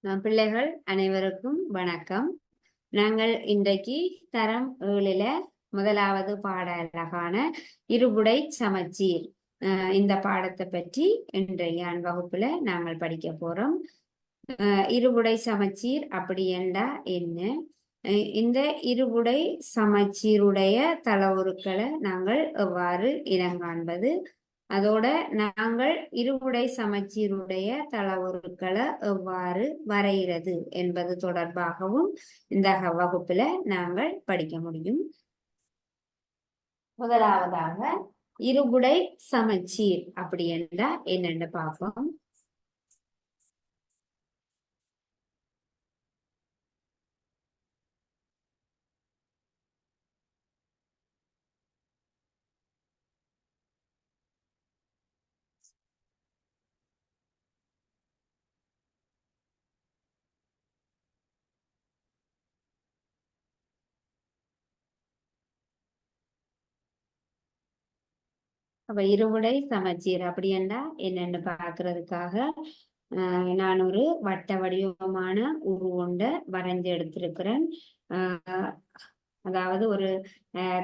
பிள்ளைகள் அனைவருக்கும் வணக்கம். நாங்கள் இன்றைக்கு தரம் 7ல முதலாவது பாட அழகான இருபுடை சமச்சீர் இந்த பாடத்தை பற்றி இன்றைய வகுப்புல நாங்கள் படிக்க போறோம். இருபுடை சமச்சீர் அப்படி என்றா என்ன? இந்த இருபுடை சமச்சீருடைய தளவுருக்களை நாங்கள் எவ்வாறு இனங்காண்பது, அதோட நாங்கள் இருபுடை சமச்சீருடைய தளவுருக்களை எவ்வாறு வரைகிறது என்பது தொடர்பாகவும் இந்த வகுப்புல நாங்கள் படிக்க முடியும். முதலாவதாக இருபுடை சமச்சீர் அப்படி என்றா என்னென்னு பார்ப்போம். அப்ப இருபுடை சமச்சீர் அப்படி என்றா என்னென்னு பார்க்கறதுக்காக நான் ஒரு வட்ட வடிவமான உருவொண்ட வரைஞ்சு எடுத்திருக்கிறேன். அதாவது ஒரு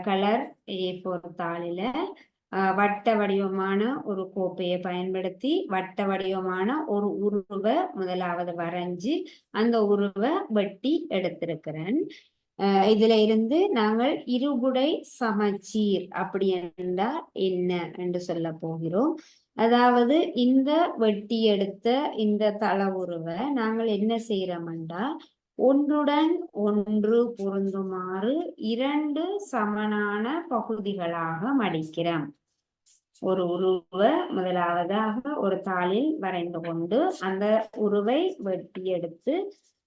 கலர் A4 தாளில வட்ட வடிவமான ஒரு கோப்பையை பயன்படுத்தி வட்ட வடிவமான ஒரு உருவை முதலாவது வரைஞ்சு அந்த உருவை வெட்டி எடுத்திருக்கிறேன். இதுல இருந்து நாங்கள் இருபுடை சமச்சீர் அப்படி என்றால் என்ன என்று சொல்ல போகிறோம். அதாவது இந்த வெட்டி எடுத்த இந்த தளவுருவை நாங்கள் என்ன செய்யறோம்டா, ஒன்றுடன் ஒன்று பொருந்துமாறு இரண்டு சமனான பகுதிகளாக மடிக்கிறோம். ஒரு உருவை முதலாவதாக ஒரு தாளில் வரைந்து கொண்டு அந்த உருவை வெட்டி எடுத்து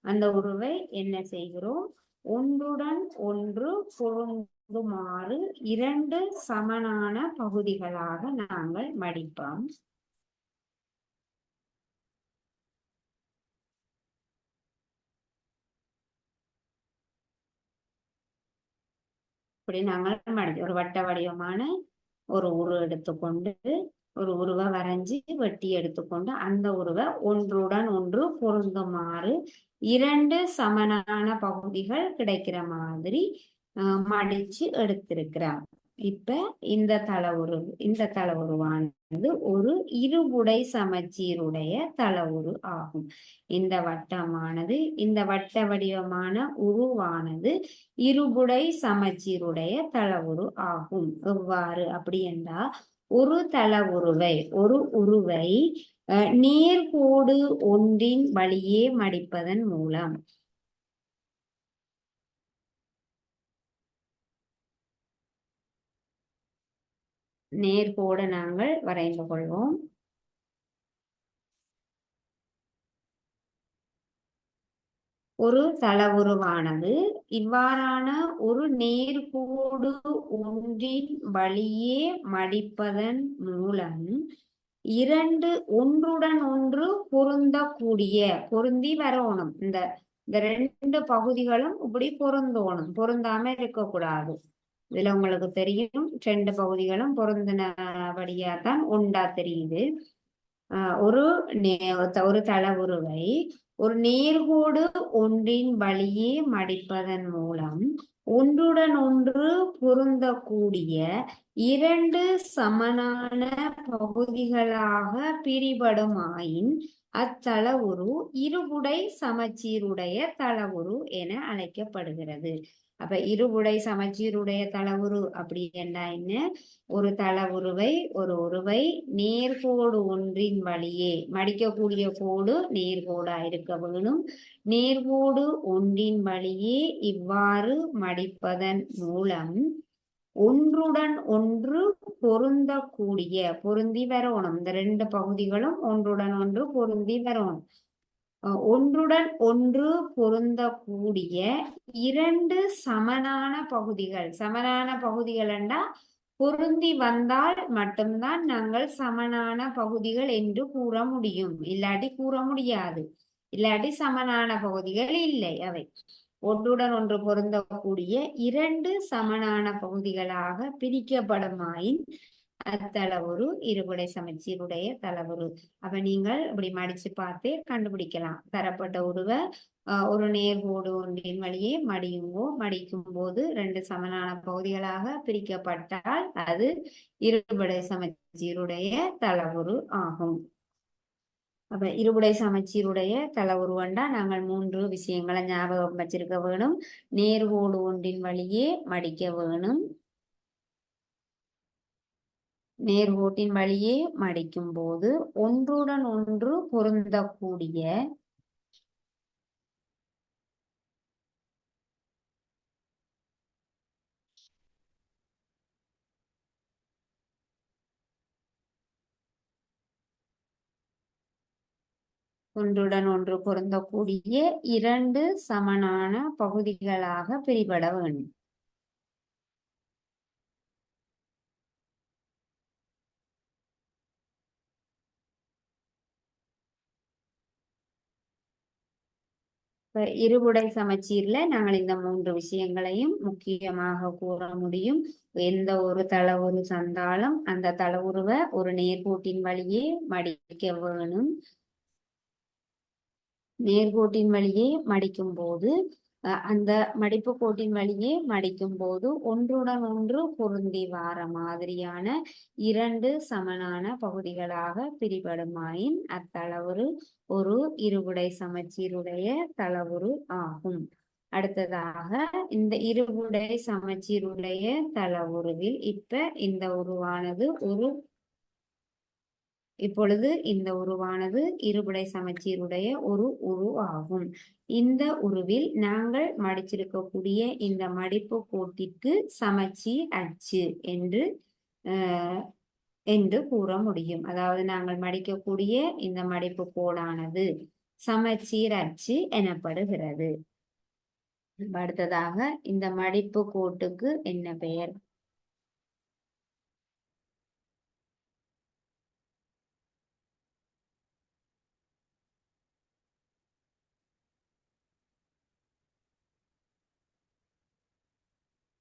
அந்த உருவை என்ன செய்கிறோம், ஒன்றுடன் ஒன்று பொருந்துமாறு இரண்டு சமனான பகுதிகளாக நாங்கள் மடிப்போம். இப்படி நாங்கள் ஒரு வட்ட வடிவமான ஒரு உரு எடுத்துக்கொண்டு ஒரு உருவை வரைஞ்சி வெட்டி எடுத்துக்கொண்டு அந்த உருவை ஒன்றுடன் ஒன்று பொருந்துமாறு இரண்டு சமனான பகுதிகள் கிடைக்கிற மாதிரி மடிச்சு எடுத்திருக்கிறோம். இப்ப இந்த தளவுருவானது ஒரு இருபுடை சமச்சீருடைய தளவுரு ஆகும். இந்த வட்டமானது இந்த வட்ட வடிவமான உருவானது இருபுடை சமச்சீருடைய தளவுரு ஆகும். எவ்வாறு அப்படி என்றால், ஒரு ஒரு உருவை நேர்கோடு ஒன்றின் வழியே மடிப்பதன் மூலம் நேர்கோடு நாங்கள் வரைந்து கொள்வோம். ஒரு தளவுருவானது இவ்வாறான ஒரு நேர்கோடு ஒன்றின் வழியே மடிப்பதன் மூலம் இரண்டு ஒன்றுடன் ஒன்று பொருந்தி வரணும். இந்த ரெண்டு பகுதிகளும் இப்படி பொருந்தாம இருக்கக்கூடாது. இதுல உங்களுக்கு தெரியும், ரெண்டு பகுதிகளும் பொருந்தினபடியாதான் உண்டா தெரியுது. ஒரு தளவுருவை ஒரு நேர்கோடு ஒன்றின் வழியே மடிப்பதன் மூலம் ஒன்றுடன் ஒன்று பொருந்தக்கூடிய இரண்டு சமனான பகுதிகளாக பிரிபடுமாயின் அத்தளவுரு இருபுடை சமச்சீருடைய தளவுரு என அழைக்கப்படுகிறது. அப்ப இருபுடை சமச்சீருடைய தளவுரு அப்படி என்ன, ஒரு தளவுருவை ஒரு உருவை நேர்கோடு ஒன்றின் வழியே மடிக்கக்கூடிய கோடு நேர்கோடா இருக்க வேணும். நேர்கோடு ஒன்றின் வழியே இவ்வாறு மடிப்பதன் மூலம் ஒன்றுடன் ஒன்று பொருந்தி வரணும். இந்த ரெண்டு பகுதிகளும் ஒன்றுடன் ஒன்று பொருந்தி வரணும். ஒன்றுடன் ஒன்று பொருந்தக்கூடிய இரண்டு சமனான பகுதிகள் என்றா பொருந்தி வந்தால் மட்டும்தான் நாங்கள் சமனான பகுதிகள் என்று கூற முடியும். இல்லாட்டி கூற முடியாது. இல்லாட்டி சமனான பகுதிகள் இல்லை. அவை ஒன்றுடன் ஒன்று பொருந்தக்கூடிய இரண்டு சமனான பகுதிகளாக பிரிக்கப்படுமாயின் அத்தளவுரு இருபடை சமச்சீருடைய தளவுரு. அப்ப நீங்கள் இப்படி மடிச்சு பார்த்தே கண்டுபிடிக்கலாம். தரப்பட்ட உருவ ஒரு நேர்கோடு ஒன்றின் வழியே மடிக்கும் போது 2 சமனான பகுதிகளாக பிரிக்கப்பட்டால் அது இருபடை சமச்சீருடைய தளவுரு ஆகும். அப்ப இருபடை சமச்சீருடைய தளவுருவண்டா நாங்கள் 3 விஷயங்களை ஞாபகம் வச்சிருக்க வேணும். நேர்கோடு ஒன்றின் வழியே மடிக்க வேணும். நேர்கோட்டின் வழியே மடிக்கும் போது ஒன்றுடன் ஒன்று பொருந்தக்கூடிய ஒன்றுடன் ஒன்று பொருந்தக்கூடிய 2 சமனான பகுதிகளாக பிரிபட வேண்டும். இப்ப இருபுடை சமச்சீர்ல நாங்கள் இந்த 3 விஷயங்களையும் முக்கியமாக கூற முடியும். எந்த ஒரு தளவுரு தந்தாலும் அந்த தளவுருவை ஒரு நேர்கோட்டின் வழியே மடிக்க வேணும். நேர்கோட்டின் வழியே மடிக்கும் போது அந்த மடிப்பு கோட்டின் வழியே மடிக்கும் போது ஒன்றுடன் ஒன்று பொருந்தி வார மாதிரியான 2 சமனான பகுதிகளாக பிரிபடுமாயின் அத்தளவுரு ஒரு இருபுடை சமச்சீருடைய தளவுரு ஆகும். அடுத்ததாக இந்த இருபுடை சமச்சீருடைய தளவுருவில் இப்ப இந்த உருவானது இப்பொழுது இந்த உருவானது இருபடை சமச்சீருடைய ஒரு உரு ஆகும். இந்த உருவில் நாங்கள் மடிச்சிருக்கக்கூடிய இந்த மடிப்பு கோட்டிற்கு சமச்சீர் அச்சு என்று கூற முடியும். அதாவது நாங்கள் மடிக்கக்கூடிய இந்த மடிப்பு கோடானது சமச்சீர் அச்சு எனப்படுகிறது. அடுத்ததாக இந்த மடிப்பு கோட்டுக்கு என்ன பெயர்?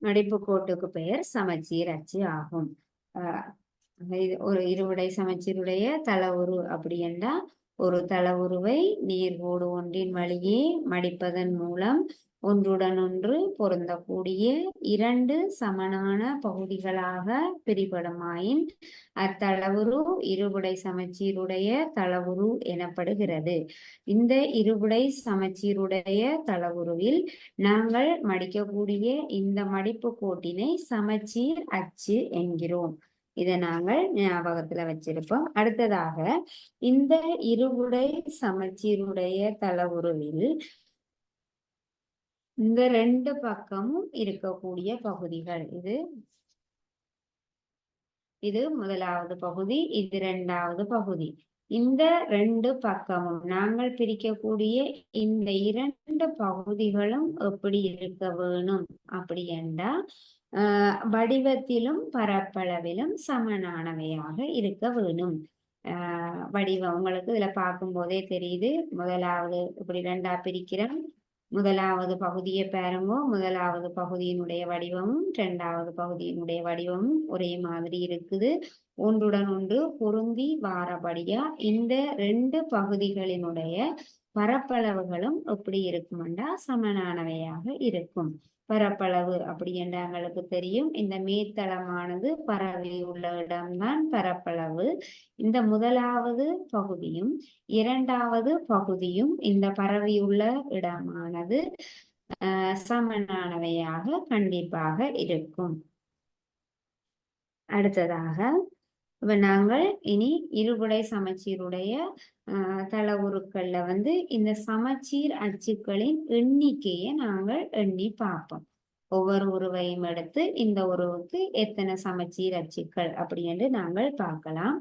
மடிப்பு கோட்டுக்கு பெயர் சமச்சீர் அச்சு ஆகும். ஒரு இருபடை சமச்சீருடைய தளவுரு அப்படி என்றால் ஒரு தளவுருவை நேர்கோடு ஒன்றின் வழியே மடிப்பதன் மூலம் ஒன்றுடன் ஒன்று பொருந்தக்கூடிய 2 சமனான பகுதிகளாக பிரிபடுமாயின் அத்தளவுரு இருபடை சமச்சீருடைய தளவுரு எனப்படுகிறது. இந்த இருபடை சமச்சீருடைய தளவுருவில் நாங்கள் மடிக்கக்கூடிய இந்த மடிப்பு கோட்டினை சமச்சீர் அச்சு என்கிறோம். இதை நாங்கள் ஞாபகத்துல வச்சிருப்போம். அடுத்ததாக இந்த இருபுடை சமச்சீருடைய தளவுருவில் இந்த 2 பக்கமும் இருக்கக்கூடிய பகுதிகள் இது முதலாவது பகுதி, இது 2வது பகுதி. இந்த 2 பக்கமும் நாங்கள் பிரிக்கக்கூடிய இந்த 2 பகுதிகளும் எப்படி இருக்க வேணும் அப்படி என்றால் வடிவத்திலும் பரப்பளவிலும் சமனானவையாக இருக்க வேணும். வடிவம் உங்களுக்கு இதுல பார்க்கும் போதே தெரியுது. முதலாவது இப்படி 2ஆ பிரிக்கிறோம். முதலாவது பகுதியை பாருங்க. முதலாவது பகுதியினுடைய வடிவமும் 2வது பகுதியினுடைய வடிவமும் ஒரே மாதிரி இருக்குது. ஒன்றுடன் ஒன்று பொருந்தி வாரபடியா இந்த 2 பகுதிகளினுடைய பரப்பளவுகளும் எப்படி இருக்குமெண்டா சமனானவையாக இருக்கும். பரப்பளவு அப்படி என்ற எங்களுக்கு தெரியும். இந்த மேத்தளமானது பரவி உள்ள இடம்தான் பரப்பளவு. இந்த முதலாவது பகுதியும் 2வது பகுதியும் இந்த பரவியுள்ள இடமானது சமனானவையாக கண்டிப்பாக இருக்கும். அடுத்ததாக நாங்கள் இனி இருபடை சமச்சீருடைய தளவுருக்கள்ல இந்த சமச்சீர் அச்சுக்களின் எண்ணிக்கையை நாங்கள் எண்ணி பார்ப்போம். ஒவ்வொரு உருவையும் எடுத்து இந்த உருவுக்கு எத்தனை சமச்சீர் அச்சுக்கள் அப்படி என்று நாங்கள் பார்க்கலாம்.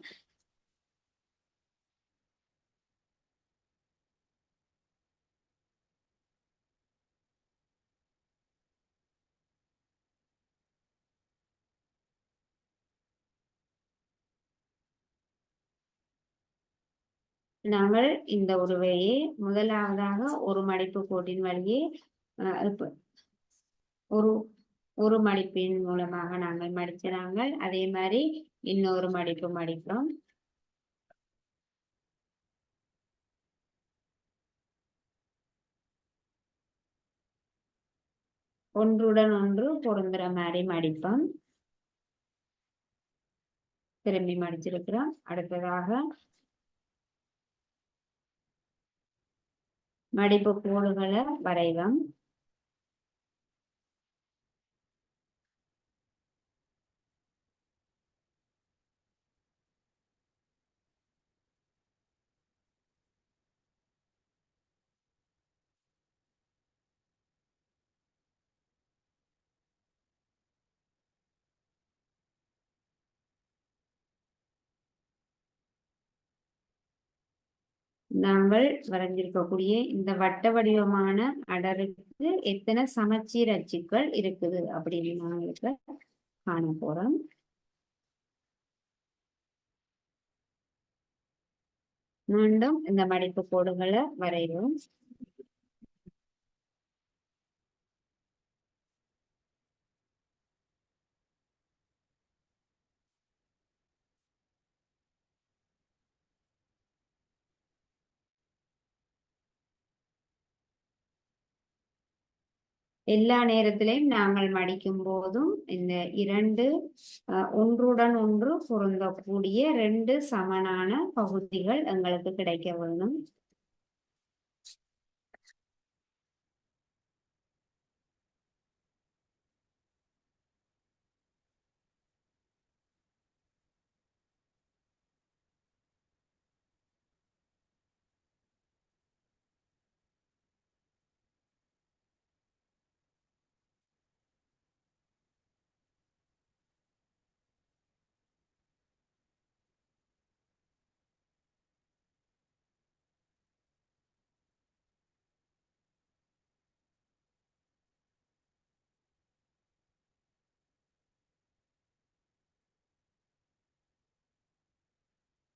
நாங்கள் இந்த உருவையே முதலாவதாக ஒரு மடிப்பு கோட்டின் வழியே ஒரு ஒரு மடிப்பின் மூலமாக நாங்கள் மடிக்கிறாங்க. அதே மாதிரி இன்னொரு மடிப்பு மடிப்போம். ஒன்றுடன் ஒன்று பொருந்துற மாதிரி மடிப்போம். திரும்பி மடிச்சிருக்கிறோம். அடுத்ததாக மடிப்பு கோடுகளை வரைவோம். நாங்கள் வரைஞ்சிருக்கக்கூடிய இந்த வட்ட வடிவமான அடருக்கு எத்தனை சமச்சீர் அச்சுக்கள் இருக்குது அப்படின்னு நாங்களுக்கு காண போறோம். மீண்டும் இந்த மடிப்பு கோடுகளை வரைவோம். எல்லா நேரத்திலையும் நாங்கள் மடிக்கும் போதும் இந்த இரண்டு ஒன்றுடன் ஒன்று பொருந்தக்கூடிய ரெண்டு சமனான பகுதிகள் எங்களுக்கு கிடைக்க வேணும்.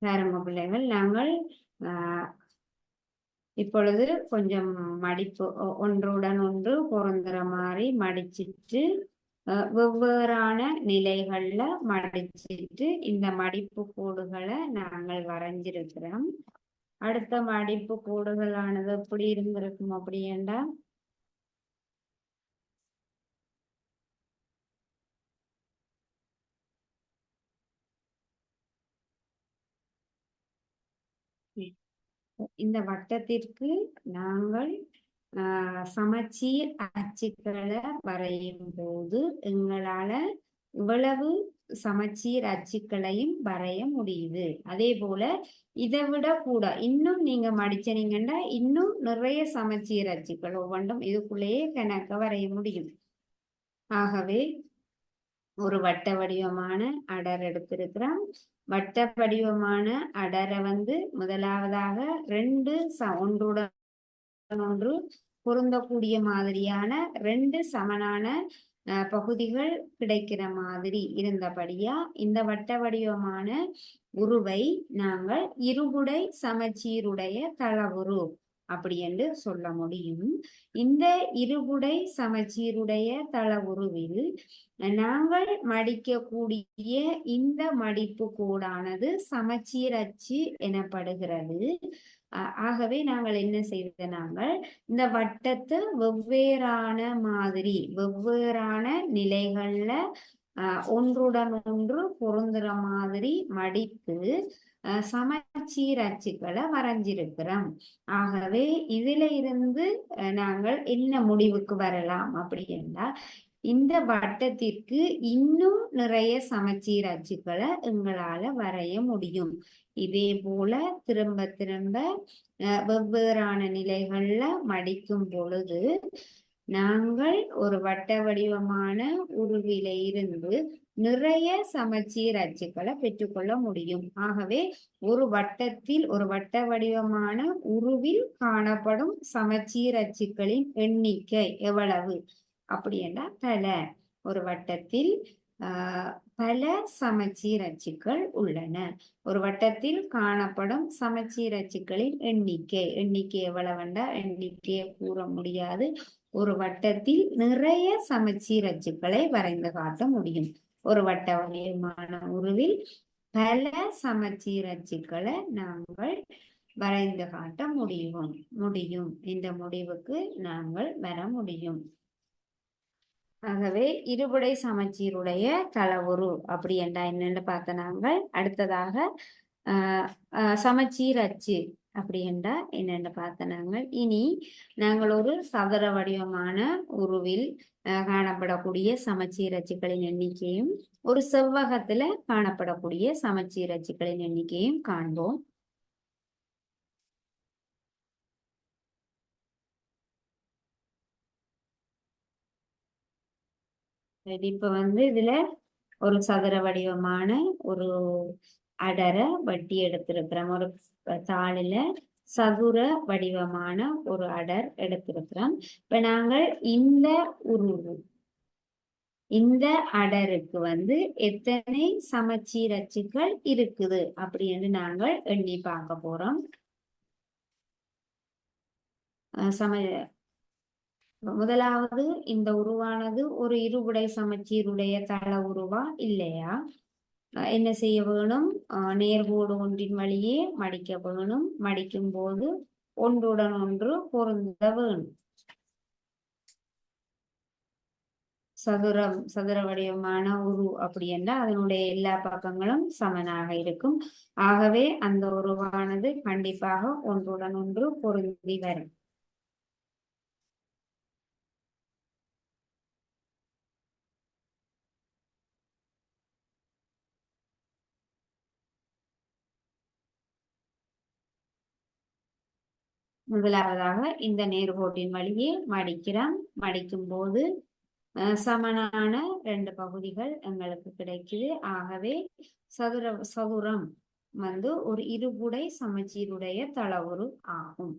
ஆரம்ப பிள்ளைகள், நாங்கள் இப்பொழுது கொஞ்சம் மடிப்பு ஒன்றுடன் ஒன்று பொருந்துற மாதிரி மடிச்சிட்டு வெவ்வேறான நிலைகள்ல மடிச்சிட்டு இந்த மடிப்பு கோடுகளை நாங்கள் வரைஞ்சிருக்கிறோம். அடுத்த மடிப்பு கோடுகளானது எப்படி இருந்திருக்கும் அப்படின்னா, இந்த வட்டத்திற்கு நாங்கள் சமச்சீர் அச்சுக்களை வரையும் போது எங்களால இவ்வளவு சமச்சீர் அச்சுக்களையும் வரைய முடியுது. அதே போல இதை விட கூட இன்னும் நீங்க மடிச்சனீங்கன்னா இன்னும் நிறைய சமச்சீர் அச்சுக்கள் ஒவ்வொன்றும் இதுக்குள்ளேயே கணக்க வரைய முடியும். ஆகவே ஒரு வட்ட வடிவமான அடர் எடுத்திருக்கிறோம். வட்ட வடிவமான அடரை முதலாவதாக ரெண்டு ஒன்றுடன் ஒன்று பொருந்தக்கூடிய மாதிரியான ரெண்டு சமனான பகுதிகள் கிடைக்கிற மாதிரி இருந்தபடியா இந்த வட்ட வடிவமான உருவை நாங்கள் இருபுடை சமச்சீருடைய தளவுரு அப்படி என்று சொல்ல முடியும். இந்த இருபுடை சமச்சீருடைய தளவுருவில் நாங்கள் மடிக்கக்கூடிய இந்த மடிப்பு கோடானது சமச்சீர் அச்சு எனப்படுகிறது. ஆகவே நாங்கள் என்ன செய்த, நாங்கள் இந்த வட்டத்தை வெவ்வேறான மாதிரி வெவ்வேறான நிலைகள்ல ஒன்றுடன் ஒன்று பொருந்துற மாதிரி மடித்து சமச்சீர் அச்சுக்களை வரைஞ்சிருக்கிறோம். ஆகவே இதுல இருந்து நாங்கள் என்ன முடிவுக்கு வரலாம் அப்படின்னா, இந்த வட்டத்திற்கு இன்னும் நிறைய சமச்சீர் அச்சுக்களை எங்களால வரைய முடியும். இதே போல திரும்ப திரும்ப வெவ்வேறான நிலைகள்ல மடிக்கும் பொழுது நாங்கள் ஒரு வட்ட வடிவமான உருவில இருந்து நிறைய சமச்சீர் அச்சுக்களை பெற்றுக்கொள்ள முடியும். ஆகவே ஒரு வட்டத்தில் ஒரு வட்ட வடிவமான உருவில் காணப்படும் சமச்சீர் அச்சுக்களின் எண்ணிக்கை எவ்வளவு அப்படின்னா பல. ஒரு வட்டத்தில் பல சமச்சீர் அச்சுக்கள் உள்ளன. ஒரு வட்டத்தில் காணப்படும் சமச்சீர் அச்சுக்களின் எண்ணிக்கை எவ்வளவுண்டா எண்ணிக்கையை கூற முடியாது. ஒரு வட்டத்தில் நிறைய சமச்சீர் அச்சுக்களை வரைந்து காட்ட முடியும். ஒரு வட்ட வடிவமான உருவில் பல சமச்சீர் அச்சுக்களை நாங்கள் வரைந்து காட்ட முடியும் இந்த முடிவுக்கு நாங்கள் வர முடியும். ஆகவே இருபடை சமச்சீருடைய தளவுரு அப்படி என்றா என்னென்னு பார்த்த நாங்கள் அடுத்ததாக சமச்சீர் அச்சு அப்படி என்றா என்னென்னு பார்த்த நாங்கள் இனி நாங்கள் ஒரு சதுர வடிவமான உருவில் காணப்படக்கூடிய சமச்சீர் அச்சுக்களின் எண்ணிக்கையும் ஒரு செவ்வகத்துல காணப்படக்கூடிய சமச்சீர் அச்சுக்களின் எண்ணிக்கையும் காண்போம். இப்ப இதுல ஒரு சதுர வடிவமான ஒரு அடரை வட்டி எடுத்திருக்கிறோம். ஒரு தாளில சதுர வடிவமான ஒரு அடர் எடுத்திருக்கிறோம். இப்ப நாங்கள் இந்த அடருக்கு எத்தனை சமச்சீர் அச்சுக்கள் இருக்குது அப்படின்னு நாங்கள் எண்ணி பார்க்க போறோம். முதலாவது இந்த உருவானது ஒரு இருபடை சமச்சீருடைய தள உருவா இல்லையா? என்ன செய்ய வேணும்? நேர்கோடு ஒன்றின் வழியே மடிக்க வேணும். மடிக்கும் போது ஒன்றுடன் ஒன்று பொருந்த வேணும். சதுர வடிவமான உரு அப்படி என்றால் அதனுடைய எல்லா பக்கங்களும் சமனாக இருக்கும். ஆகவே அந்த உருவானது கண்டிப்பாக ஒன்றுடன் ஒன்று பொருந்தி வரும். முதலாவதாக இந்த நேர்கோட்டின் வழியே மடிக்கிறோம். மடிக்கும் போது சமனான 2 பகுதிகள் எங்களுக்கு கிடைக்குது. ஆகவே சதுரம் ஒரு இருபுடை சமச்சீருடைய தளவுரு ஆகும்.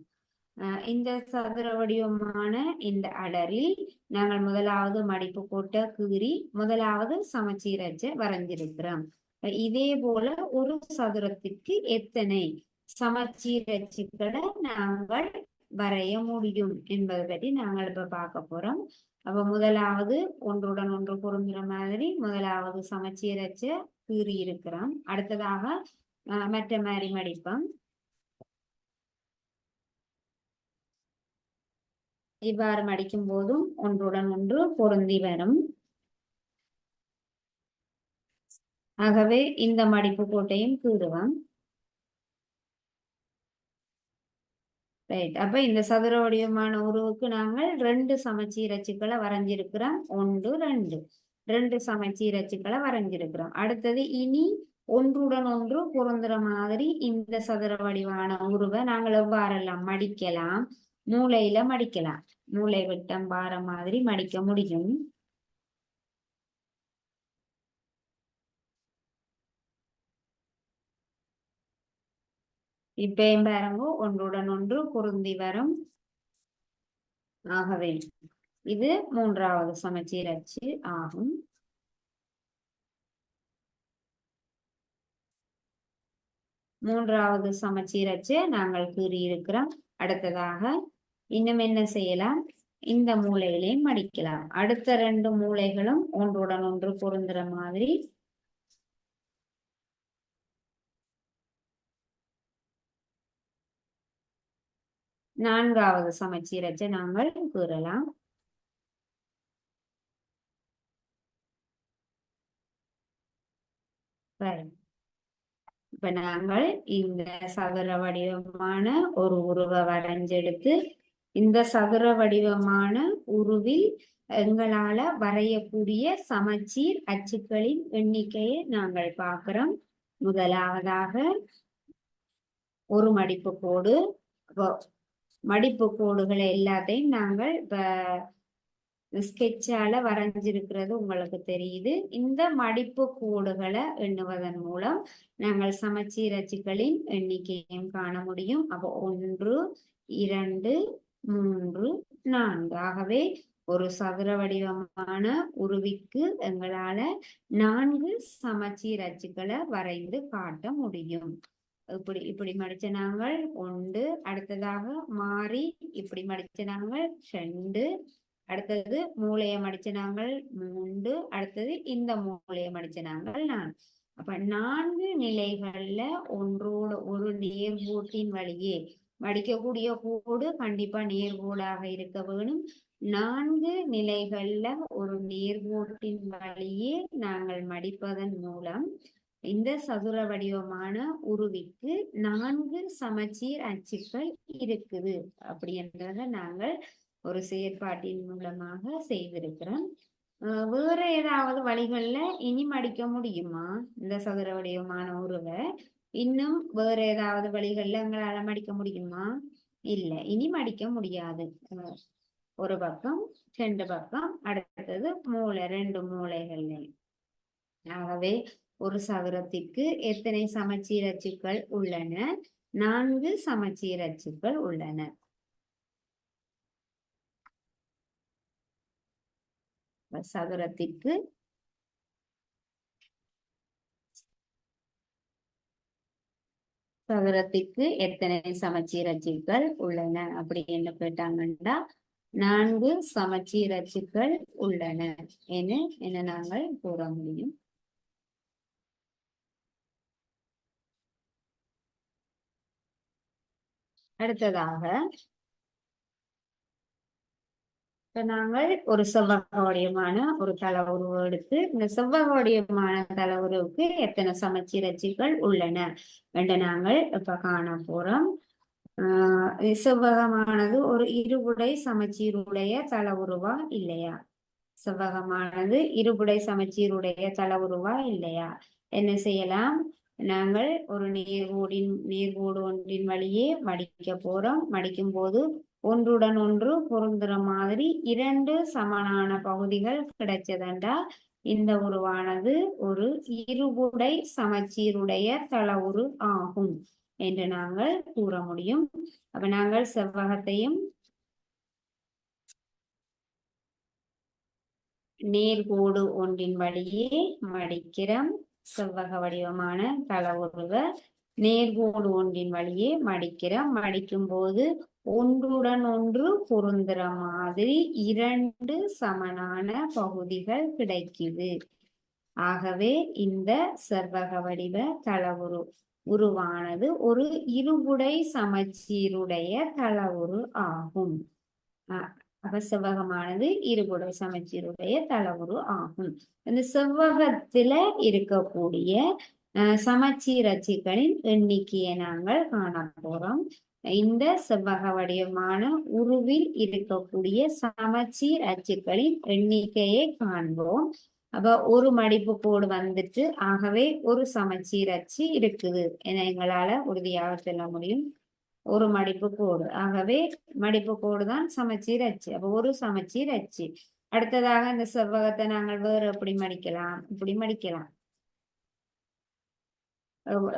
இந்த சதுர வடிவமான இந்த அடரில் நாங்கள் முதலாவது மடிப்பு கோட்டை கீறி முதலாவது சமச்சீரச்சை வரைஞ்சிருக்கிறோம். இதே போல ஒரு சதுரத்திற்கு எத்தனை சமச்சீரச்சுக்களை நாங்கள் வரைய முடியும் என்பதை பற்றி நாங்கள் இப்ப பார்க்க போறோம். அப்ப முதலாவது ஒன்றுடன் ஒன்று பொருந்துற மாதிரி முதலாவது சமச்சீரச்சை கீறி இருக்கிறோம். அடுத்ததாக மற்ற மாதிரி மடிப்போம். இவ்வாறு மடிக்கும் போதும் ஒன்றுடன் ஒன்று பொருந்தி வரும். ஆகவே இந்த மடிப்பு கோட்டையும் கீறுவோம். ரைட். அப்ப இந்த சதுர வடிவமான உருவுக்கு நாங்கள் 2 சமச்சீர் அச்சுக்களை வரைஞ்சிருக்கிறோம். 1 2 சமச்சீர் அச்சுக்களை வரைஞ்சிருக்கிறோம். அடுத்தது இனி ஒன்றுடன் ஒன்று பொருந்துற மாதிரி இந்த சதுர வடிவான உருவை நாங்கள் எவ்வாறெல்லாம் மடிக்கலாம்? மூளையில மடிக்கலாம். மூளை விட்டம் வார மாதிரி மடிக்க முடியும். இப்பயும் பாருங்க ஒன்றுடன் ஒன்று பொருந்தி வரும். ஆகவே இது 3வது சமச்சீர் அச்சு ஆகும். மூன்றாவது சமச்சீர் அச்சு நாங்கள் கூறியிருக்கிறோம். அடுத்ததாக இன்னும் என்ன செய்யலாம்? இந்த மூலையிலையும் மடிக்கலாம். அடுத்த 2 மூலைகளும் ஒன்றுடன் ஒன்று பொருந்துற மாதிரி நான்காவது சமச்சீரச்சை நாங்கள் கூறலாம். இப்ப நாங்கள் இந்த சதுர வடிவமான ஒரு உருவ வரைஞ்செடுத்து இந்த சதுர வடிவமான உருவில் எங்களால வரையக்கூடிய சமச்சீர் அச்சுக்களின் எண்ணிக்கையை நாங்கள் பார்க்கிறோம். முதலாவதாக ஒரு மடிப்பு கோடு. மடிப்பு கோடுகளை எல்லாத்தையும் நாங்கள் இப்ப ஸ்கெட்சால வரைஞ்சிருக்கிறது உங்களுக்கு தெரியுது. இந்த மடிப்பு கோடுகளை எண்ணுவதன் மூலம் நாங்கள் சமச்சீர் அச்சுக்களின் எண்ணிக்கையும் காண முடியும். அப்போ 1 2 3 4. ஆகவே ஒரு சதுர வடிவமான உருவிக்கு எங்களால 4 சமச்சீர் அச்சுக்களை வரைந்து காட்ட முடியும். இப்படி மடிச்ச நாங்கள் 1, அடுத்ததாக மாறி இப்படி மடிச்ச நாங்கள் 2, அடுத்தது மூளையை மடிச்ச நாங்கள் 3, அடுத்தது இந்த மூளையை மடிச்ச நாங்கள் 4. அப்ப 4 நிலைகள்ல ஒன்றோட ஒரு நேர்கோட்டின் வழியே மடிக்கக்கூடிய கோடு கண்டிப்பா நேர்கோடாக இருக்க வேணும். 4 நிலைகள்ல ஒரு நேர்கோட்டின் வழியே நாங்கள் மடிப்பதன் மூலம் இந்த சதுர வடிவமான உருவிக்கு 4 சமச்சீர் அச்சுக்கள் இருக்குது அப்படின்றத நாங்கள் ஒரு செயற்பாட்டின் மூலமாக செய்திருக்கிறோம். வேற ஏதாவது வழிகள்ல இனி மடிக்க முடியுமா இந்த சதுர வடிவமான உருவை? இன்னும் வேற ஏதாவது வழிகள்ல எங்களால மடிக்க முடியுமா? இல்ல, இனி மடிக்க முடியாது. ஒரு பக்கம் 2 பக்கம், அடுத்தது மூளை 2 மூளைகள்ல. ஆகவே ஒரு சதுரத்திற்கு எத்தனை சமச்சீர் அச்சுக்கள் உள்ளன? 4 சமச்சீர் அச்சுக்கள் உள்ளன. சதுரத்திற்கு எத்தனை சமச்சீர் அச்சுக்கள் உள்ளன அப்படின்னு கேட்டாங்கன்னா 4 சமச்சீர் அச்சுக்கள் உள்ளன என நாங்கள் கூற முடியும். அடுத்ததாக நாங்கள் ஒரு செவ்வக வடிவமான ஒரு தள உருவம் எடுத்து இந்த செவ்வக வடிவமான தள உருவுக்கு எத்தனை சமச்சீர் அச்சுக்கள் உள்ளன என்று நாங்கள் இப்ப காண போறோம். செவ்வகமானது ஒரு இருபுடை சமச்சீருடைய தள உருவா இல்லையா? செவ்வகமானது இருபுடை சமச்சீருடைய தள உருவா இல்லையா? என்ன செய்யலாம்? நாங்கள் ஒரு நேர்கோடு ஒன்றின் வழியே மடிக்க போறோம். மடிக்கும் போது ஒன்றுடன் ஒன்று பொருந்துற மாதிரி 2 சமனான பகுதிகள் கிடைச்சதென்றா இந்த உருவானது ஒரு இருபுடை சமச்சீருடைய தள உரு ஆகும் என்று நாங்கள் கூற முடியும். அப்ப நாங்கள் செவ்வகத்தையும் நேர்கோடு ஒன்றின் வழியே மடிக்கிறோம். செவ்வக வடிவமான தள உருவ நேர்கோடு ஒன்றின் வழியே மடிக்கிறோம். மடிக்கும் போது ஒன்றுடன் ஒன்று பொருந்துற மாதிரி 2 சமனான பகுதிகள் கிடைக்குது. ஆகவே இந்த செவ்வக வடிவ தள உருவானது ஒரு இருபுடை சமச்சீருடைய தள உரு ஆகும். அப்ப செவ்வகமானது இருபுடை சமச்சீருடைய தள உரு ஆகும். இந்த செவ்வகத்துல இருக்கக்கூடிய சமச்சீர் அச்சுக்களின் எண்ணிக்கையை நாங்கள் காண போறோம். இந்த செவ்வக வடிவமான உருவில் இருக்கக்கூடிய சமச்சீர் அச்சுக்களின் எண்ணிக்கையை காண்போம். அப்ப ஒரு மடிப்பு கோடு வந்துட்டு, ஆகவே ஒரு சமச்சீர் அச்சு இருக்குது என எங்களால உறுதியாக சொல்ல முடியும். ஒரு மடிப்பு கோடு, ஆகவே மடிப்பு கோடு தான் சமச்சீர் அச்சு. அப்ப ஒரு சமச்சீர் அச்சு. அடுத்ததாக இந்த செவ்வகத்தை நாங்கள் வேறு எப்படி மடிக்கலாம்? இப்படி மடிக்கலாம்.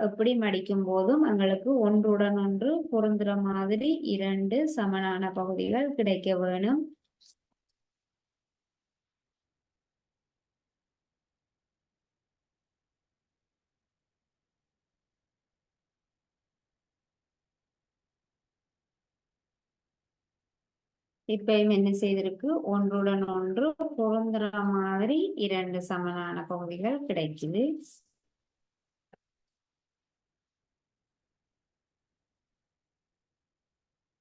எப்படி மடிக்கும் போதும் எங்களுக்கு ஒன்றுடன் ஒன்று பொருந்துற மாதிரி 2 சமனான பகுதிகள் கிடைக்க வேணும். இப்பயும் என்ன செய்திருக்கு? ஒன்றுடன் ஒன்று பொருந்துற மாதிரி 2 சமனான பகுதிகள் கிடைக்குது.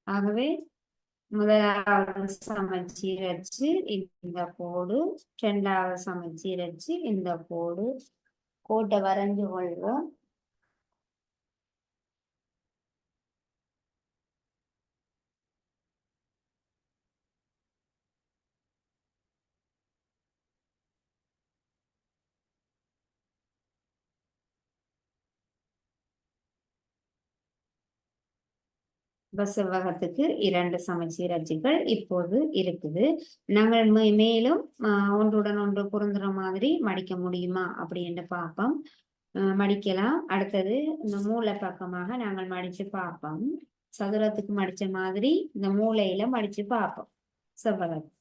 ஆகவே முதலாவது சமச்சீர் அச்சு இந்த கோடு, 2வது சமச்சீர் அச்சு இந்த கோடு. கோட்டை வரைஞ்சு கொள்வோம். செவ்வகத்துக்கு 2 சமச்சீர் அச்சுகள் இப்போது இருக்குது. நாங்கள் மேலும் ஒன்றுடன் ஒன்று பொருந்துற மாதிரி மடிக்க முடியுமா அப்படின்னு பார்ப்போம். மடிக்கலாம். அடுத்தது இந்த மூளை பக்கமாக நாங்கள் மடிச்சு பார்ப்போம். சதுரத்துக்கு மடிச்ச மாதிரி இந்த மூளையில மடிச்சு பார்ப்போம் செவ்வகத்தை.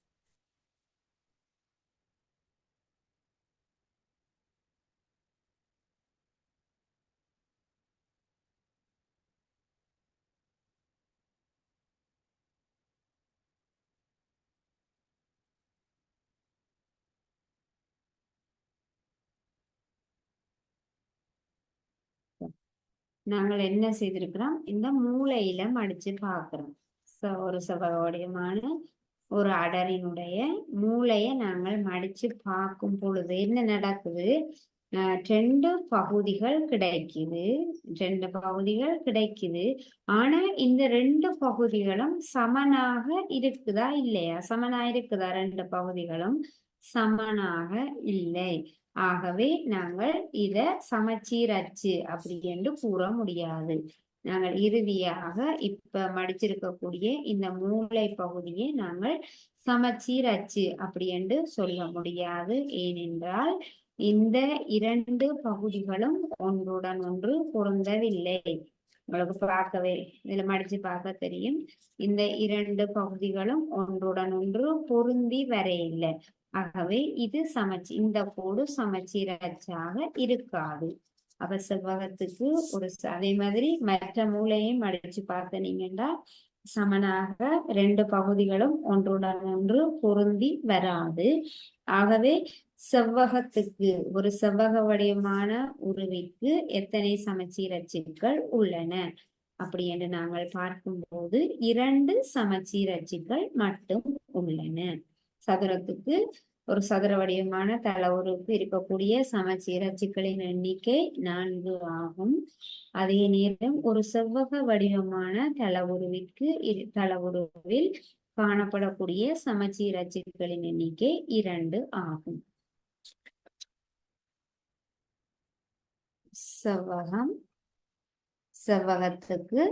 நாங்கள் என்ன செய்திருக்கிறோம், இந்த மூலையில மடிச்சு பார்க்கிறோம். ஒரு செவ்வக வடிவமான ஒரு அடரினுடைய மூளையை நாங்கள் மடிச்சு பார்க்கும் பொழுது என்ன நடக்குது, ரெண்டு பகுதிகள் கிடைக்குது. ரெண்டு பகுதிகள் கிடைக்குது. ஆனா இந்த ரெண்டு பகுதிகளும் சமனாக இருக்குதா இல்லையா? சமனா இருக்குதா? ரெண்டு பகுதிகளும் சமனாக இல்லை. ஆகவே நாங்கள் இத சமச்சீர் அச்சு அப்படி என்று கூற முடியாது. நாங்கள் இறுதியாக இப்ப மடிச்சிருக்கக்கூடிய இந்த மூளை பகுதியை நாங்கள் சமச்சீர் அச்சு அப்படி என்று சொல்ல முடியாது. ஏனென்றால் இந்த இரண்டு பகுதிகளும் ஒன்றுடன் ஒன்று பொருந்தவில்லை. உங்களுக்கு பார்க்கவே இதுல மடிச்சு பார்க்க தெரியும். இந்த இரண்டு பகுதிகளும் ஒன்றுடன் ஒன்று பொருந்தி வரையில்லை. ஆகவே இது இந்த கோடு சமச்சீரச்சாக இருக்காது. அப்ப செவ்வகத்துக்கு ஒரு அதே மாதிரி மற்ற மூலையும் மடிச்சு பார்த்தனீங்கன்னா சமனாக ரெண்டு பகுதிகளும் ஒன்றுடன் ஒன்று பொருந்தி வராது. ஆகவே செவ்வகத்துக்கு ஒரு செவ்வக வடிவமான உருவிக்கு எத்தனை சமச்சீர் அச்சுக்கள் உள்ளன அப்படி என்று நாங்கள் பார்க்கும்போது இரண்டு சமச்சீர் அச்சுக்கள் மட்டும் உள்ளன. சதுரத்துக்கு ஒரு சதுர வடிவமான தள உருவுக்கு இருக்கக்கூடிய சமச்சீர் அச்சுக்களின் எண்ணிக்கை 4 ஆகும். அதே நேரம் ஒரு செவ்வக வடிவமான தள உருவில் காணப்படக்கூடிய சமச்சீர் அச்சுக்களின் எண்ணிக்கை 2 ஆகும். செவ்வகத்துக்கு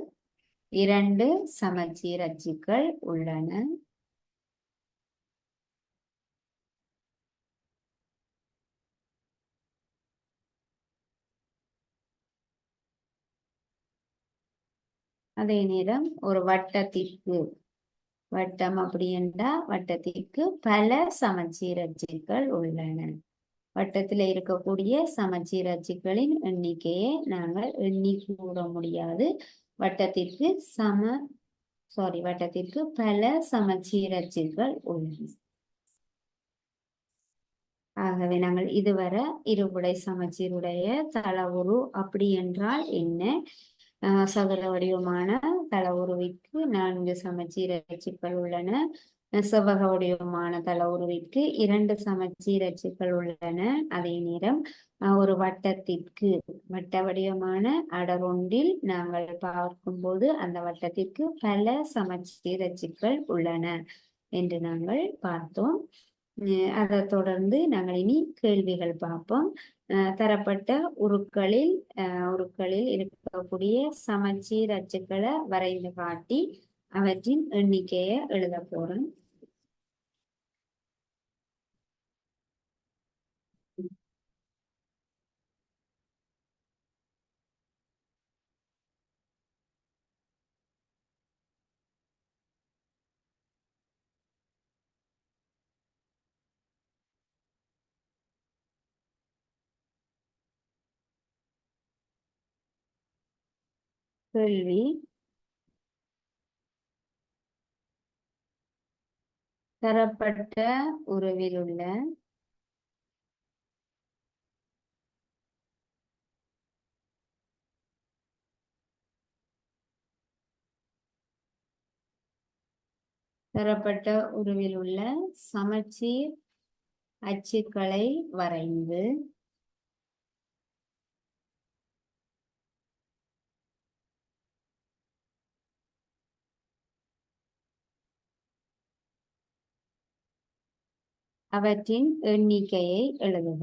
2 சமச்சீர் அச்சுக்கள் உள்ளன. அதே நேரம் ஒரு வட்டம் அப்படி என்றால் வட்டத்திற்கு பல சமச்சீர் அச்சுக்கள் உள்ளன. வட்டத்தில் இருக்கக்கூடிய சமச்சீர் அச்சுக்களின் எண்ணிக்கையை நாங்கள் எண்ணி கூற முடியாது. வட்டத்திற்கு பல சமச்சீர் அச்சுக்கள் உள்ளன. ஆகவே நாங்கள் இதுவரை இருபுடை சமச்சீருடைய தளவுரு அப்படி என்றால் என்ன, சதுர வடிவமான தள உருவிற்கு 4 சமச்சீர் அச்சுக்கள் உள்ளன. செவ்வக வடிவமான தள உருவிற்கு 2 சமச்சீர் அச்சுக்கள் உள்ளன. அதே நேரம் ஒரு வட்ட வடிவமான அடரொன்றில் நாங்கள் பார்க்கும்போது அந்த வட்டத்திற்கு பல சமச்சீர் அச்சுக்கள் உள்ளன என்று நாங்கள் பார்த்தோம். அதை தொடர்ந்து நாங்கள் இனி கேள்விகள் பார்ப்போம். தரப்பட்ட உருக்களில் இருக்கக்கூடிய சமச்சீர் அச்சுக்களை வரைந்து காட்டி அவற்றின் எண்ணிக்கையை எழுத போறோம். கேள்வி: தரப்பட்ட உருவில் உள்ள சமச்சீர் அச்சுக்களை வரைந்து அவற்றின் எண்ணிக்கையை எழுதுக.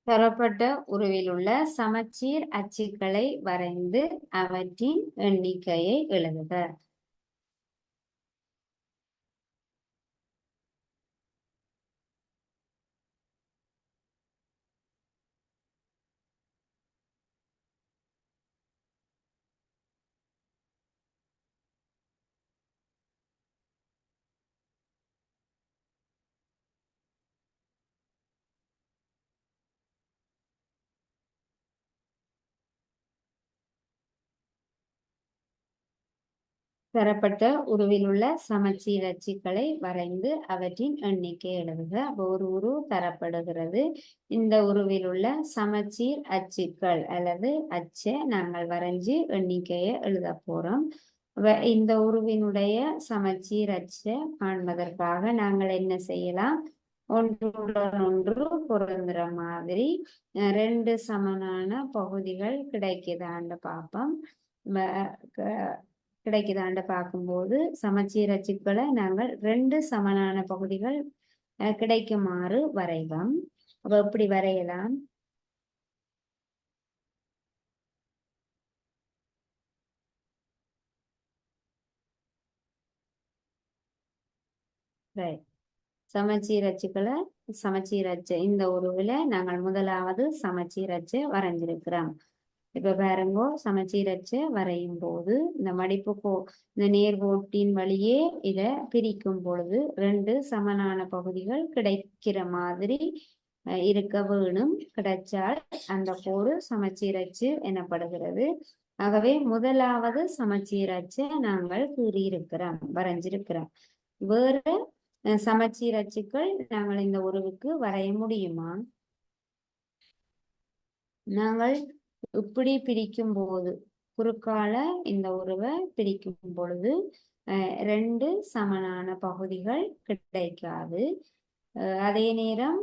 தரப்பட்ட உருவில் உள்ள சமச்சீர் அச்சுக்களை வரைந்து அவற்றின் எண்ணிக்கையை எழுதுக. தரப்பட்ட உருவில் உள்ள சமச்சீர் அச்சுக்களை வரைந்து அவற்றின் எண்ணிக்கை எழுதுக. அப்போ ஒரு உரு தரப்படுகிறது. இந்த உருவில் உள்ள சமச்சீர் அச்சுக்கள் அல்லது அச்சை நாங்கள் வரைஞ்சு எண்ணிக்கையை எழுத போறோம். இந்த உருவினுடைய சமச்சீர் அச்சை காண்பதற்காக நாங்கள் என்ன செய்யலாம்? ஒன்றுடன் ஒன்று பொருந்துற மாதிரி ரெண்டு சமனான பகுதிகள் கிடைக்குதான்னு பார்ப்போம். கிடைக்குதாண்டு பார்க்கும்போது சமச்சீர் அச்சுக்களை நாங்கள் ரெண்டு சமனான பகுதிகள் கிடைக்குமாறு வரைவோம். அப்ப எப்படி வரையலாம்? சமச்சீர் அச்சுக்களை சமச்சீர் அச்சு இந்த உருவில் நாங்கள் முதலாவது சமச்சீர் அச்சை வரைஞ்சிருக்கிறோம். இப்ப பாருங்க, சமச்சீர் அச்சை வரையும் போது இந்த மடிப்பு இந்த நேர்கோட்டின் வழியே இதை பிரிக்கும் பொழுது ரெண்டு சமனான பகுதிகள் கிடைக்கிற மாதிரி இருக்க வேணும். கிடைச்சால் அந்த கோடு சமச்சீர் அச்சு எனப்படுகிறது. ஆகவே முதலாவது சமச்சீர் அச்சை நாங்கள் கூறியிருக்கிறோம், வரைஞ்சிருக்கிறோம். வேற சமச்சீர் அச்சுக்கள் நாங்கள் இந்த உருவுக்கு வரைய முடியுமா? நாங்கள் இப்படி பிரிக்கும் போது குறுக்கால இந்த உருவை பிரிக்கும் பொழுது ரெண்டு சமனான பகுதிகள் கிடைக்காது. அதே நேரம்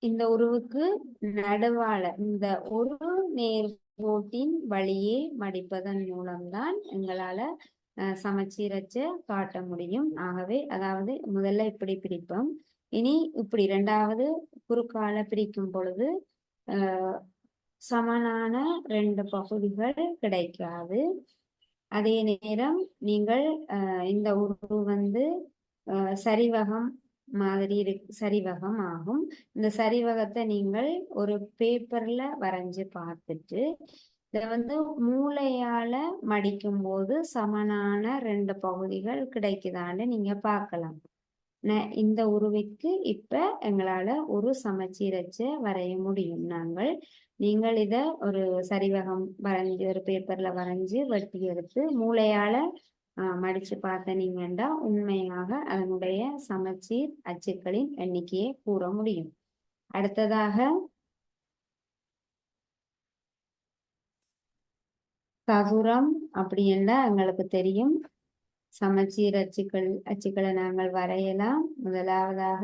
இந்த உருவுக்கு நடுவால இந்த ஒரு நேர்கோட்டின் வழியே மடிப்பதன் மூலம்தான் எங்களால சமச்சீரச்சை காட்ட முடியும். ஆகவே அதாவது முதல்ல இப்படி பிரிப்போம். இனி இப்படி இரண்டாவது குறுக்கால பிரிக்கும் பொழுது சமனான ரெண்டு பகுதிகள் கிடைக்காது. அதே நேரம் நீங்கள் இந்த உருவு வந்து சரிவகம் மாதிரி சரிவகம் ஆகும். இந்த சரிவகத்தை நீங்கள் ஒரு பேப்பர்ல வரைஞ்சு பார்த்துட்டு இதை வந்து மூளையால மடிக்கும் போது சமனான ரெண்டு பகுதிகள் கிடைக்குதான்னு நீங்க பார்க்கலாம். இந்த உருவிற்கு இப்ப எங்களால ஒரு சமச்சீரச்சை வரைய முடியும். நீங்கள் இத ஒரு சரிவகம் வரைஞ்சி ஒரு பேப்பர்ல வரைஞ்சு வெட்டி எடுத்து மூளையால மடிச்சு பார்த்தீங்கன்னா உண்மையாக அதனுடைய சமச்சீர் அச்சுக்களின் எண்ணிக்கையை கூற முடியும். அடுத்ததாக சதுரம் அப்படி என்றால் எங்களுக்கு தெரியும். சமச்சீர் அச்சுக்களை நாங்கள் வரையலாம். முதலாவதாக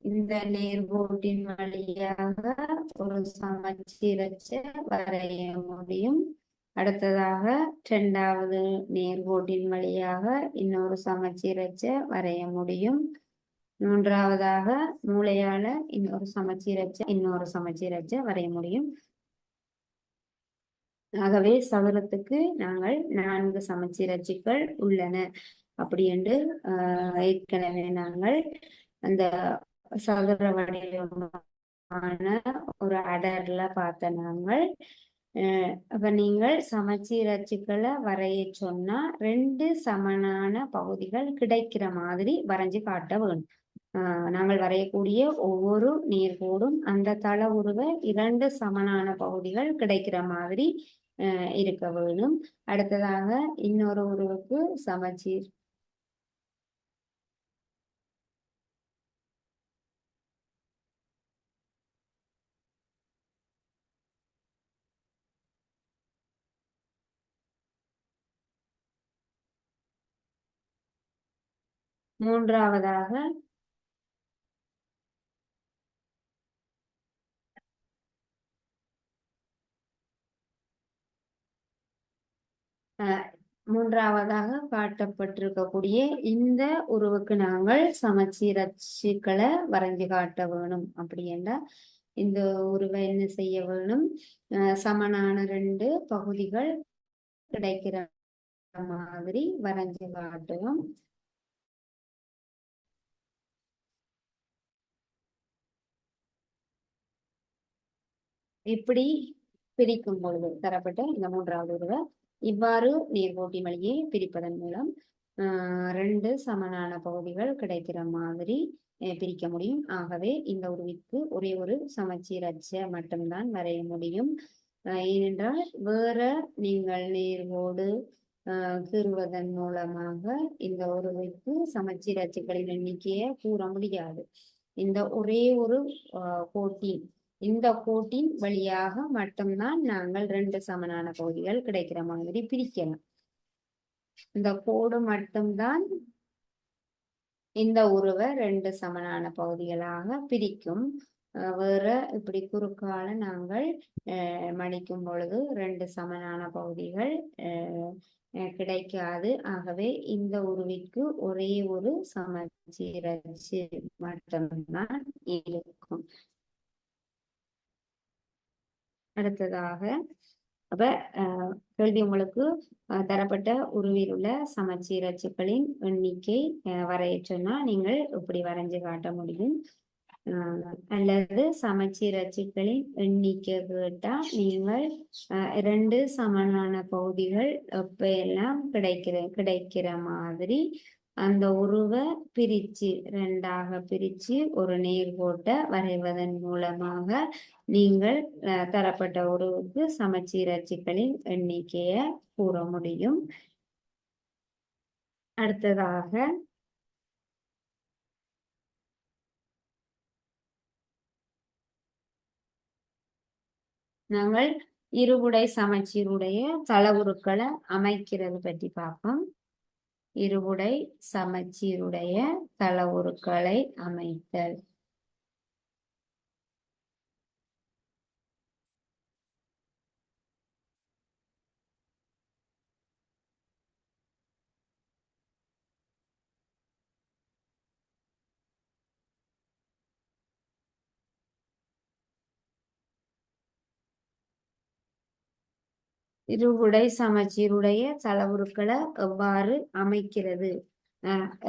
இந்த நேர்கோட்டின் வழியாக ஒரு சமச்சீர் அச்சை வரைய முடியும். அடுத்ததாக இரண்டாவது நேர்கோட்டின் வழியாக இன்னொரு சமச்சீர் அச்சை வரைய முடியும். மூன்றாவதாக மூளையால இன்னொரு சமச்சீர் அச்சை வரைய முடியும். ஆகவே சதுரத்துக்கு நாங்கள் 4 சமச்சீர் அச்சுக்கள் உள்ளன அப்படி என்று ஏற்கனவே நாங்கள் அந்த சதுர வடிவமான ஒரு அடர்ல பார்த்த நாங்கள். அப்ப நீங்கள் சமச்சீர் அச்சுக்களை வரைய சொன்னா ரெண்டு சமனான பகுதிகள் கிடைக்கிற மாதிரி வரைஞ்சு காட்ட வேணும். நாங்கள் வரையக்கூடிய ஒவ்வொரு நேர்கோடும் அந்த தள உருவ இரண்டு சமனான பகுதிகள் கிடைக்கிற மாதிரி இருக்க வேணும். அடுத்ததாக இன்னொரு உருவுக்கு சமச்சீர் மூன்றாவதாக காட்டப்பட்டிருக்கக்கூடிய இந்த உருவுக்கு நாங்கள் சமச்சீர் அச்சுக்களை வரைஞ்சு காட்ட வேணும். அப்படி என்றால் இந்த உருவை என்ன செய்ய வேணும்? சமனான ரெண்டு பகுதிகள் கிடைக்கிற மாதிரி வரைஞ்சு காட்டுவோம். இப்படி பிரிக்கும் பொழுது தரப்பட்ட இந்த மூன்றாவது உருவை இவ்வாறு நேர்கோட்டின் வழியே பிரிப்பதன் மூலம் ரெண்டு சமனான பகுதிகள் கிடைக்கிற மாதிரி பிரிக்க முடியும். ஆகவே இந்த உருவிற்கு ஒரே ஒரு சமச்சீர் அச்சை மட்டும்தான் வரைய முடியும். ஏனென்றால் வேற நீங்கள் நேர்கோடு கீறுவதன் மூலமாக இந்த உருவிற்கு சமச்சீர் அச்சுக்களின் எண்ணிக்கையை கூற முடியாது. இந்த ஒரே ஒரு கோட்டின் இந்த கோட்டின் வழியாக மட்டும்தான் நாங்கள் ரெண்டு சமனான பகுதிகள் கிடைக்கிற மாதிரி பிரிக்கலாம். இந்த கோடு மட்டும்தான் இந்த உருவை ரெண்டு சமனான பகுதிகளாக பிரிக்கும். வேற இப்படி குறுக்கால நாங்கள் மடிக்கும் பொழுது ரெண்டு சமனான பகுதிகள் கிடைக்காது. ஆகவே இந்த உருவிற்கு ஒரே ஒரு சமச்சீரச்சு மட்டும்தான் இருக்கும். அடுத்ததாக அப்ப கேள்வி உங்களுக்கு தரப்பட்ட உருவில் உள்ள சமச்சீர் அச்சுக்களின் எண்ணிக்கை வரைய சொன்னா நீங்கள் இப்படி வரைஞ்சு காட்ட முடியும். அல்லது சமச்சீர் அச்சுக்களின் எண்ணிக்கை கேட்டா நீங்கள் இரண்டு சமனான பகுதிகள் எப்ப எல்லாம் கிடைக்கிற மாதிரி அந்த உருவை பிரிச்சு ரெண்டாக பிரிச்சு ஒரு நேர்கோட்டை வரைவதன் மூலமாக நீங்கள் தரப்பட்ட உருவுக்கு சமச்சீர் அச்சுக்களின் எண்ணிக்கையை கூற முடியும். அடுத்ததாக நாங்கள் இருபுடை சமச்சீருடைய தளவுருக்களை அமைக்கிறது பற்றி பார்ப்போம். இருபுடை சமச்சீருடைய தளவுருக்களை அமைத்தல். இருபுடை சமச்சீருடைய தளவுருக்களை எவ்வாறு அமைக்கிறது,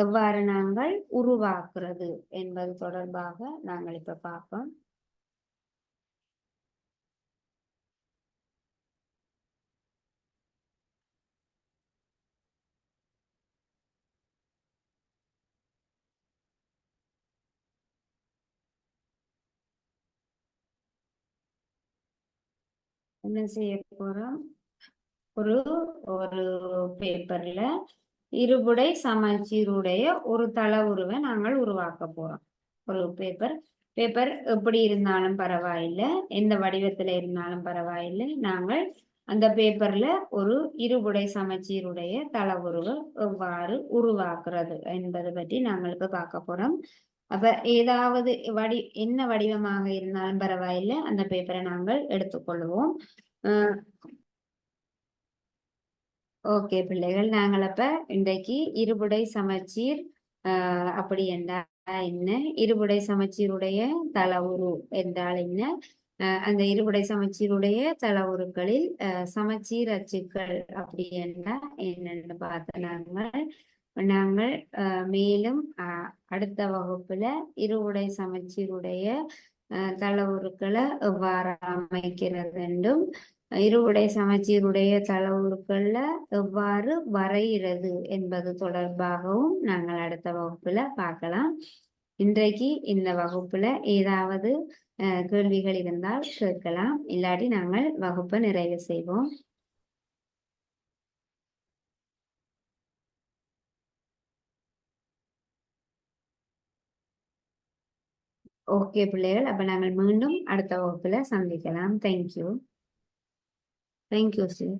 எவ்வாறு நாங்கள் உருவாக்குறது என்பது தொடர்பாக நாங்கள் இப்ப பார்ப்போம். என்ன செய்ய போறோம், ஒரு ஒரு பேப்பர்ல இருபுடை சமச்சீருடைய ஒரு தளவுருவை நாங்கள் உருவாக்க போறோம். ஒரு பேப்பர் எப்படி இருந்தாலும் பரவாயில்லை, எந்த வடிவத்துல இருந்தாலும் பரவாயில்லை, நாங்கள் அந்த பேப்பர்ல ஒரு இருபுடை சமச்சீருடைய தளவுருவை எவ்வாறு உருவாக்குறது என்பதை பற்றி நாங்கள் இப்ப பார்க்க போறோம். அப்ப ஏதாவது என்ன வடிவமாக இருந்தாலும் பரவாயில்லை, அந்த பேப்பரை நாங்கள் எடுத்துக்கொள்வோம். ஓகே பிள்ளைகள், நாங்கள் அப்ப இன்றைக்கு இருபுடை சமச்சீர் அப்படி என்றால் என்ன, இருபுடை சமச்சீருடைய தளவுரு என்றால் என்ன, அந்த இருபுடை சமச்சீருடைய தளவுருக்களில் சமச்சீர் அச்சுக்கள் அப்படி என்றால் என்னன்னு பார்த்த நாங்கள் மேலும் அடுத்த வகுப்புல இருபுடை சமச்சீருடைய தளவுருக்களை எவ்வாறு அமைக்கிறது என்றும் இருபுடை சமச்சீருடைய தளவுருக்கள்ல எவ்வாறு வரைகிறது என்பது தொடர்பாகவும் நாங்கள் அடுத்த வகுப்புல பார்க்கலாம். இன்றைக்கு இந்த வகுப்புல ஏதாவது கேள்விகள் இருந்தால் கேட்கலாம், இல்லாட்டி நாங்கள் வகுப்பை நிறைவு செய்வோம். ஓகே பிள்ளைகள், அப்ப நாங்கள் மீண்டும் அடுத்த வகுப்புல சந்திக்கலாம். தேங்க்யூ. Thank you, sir.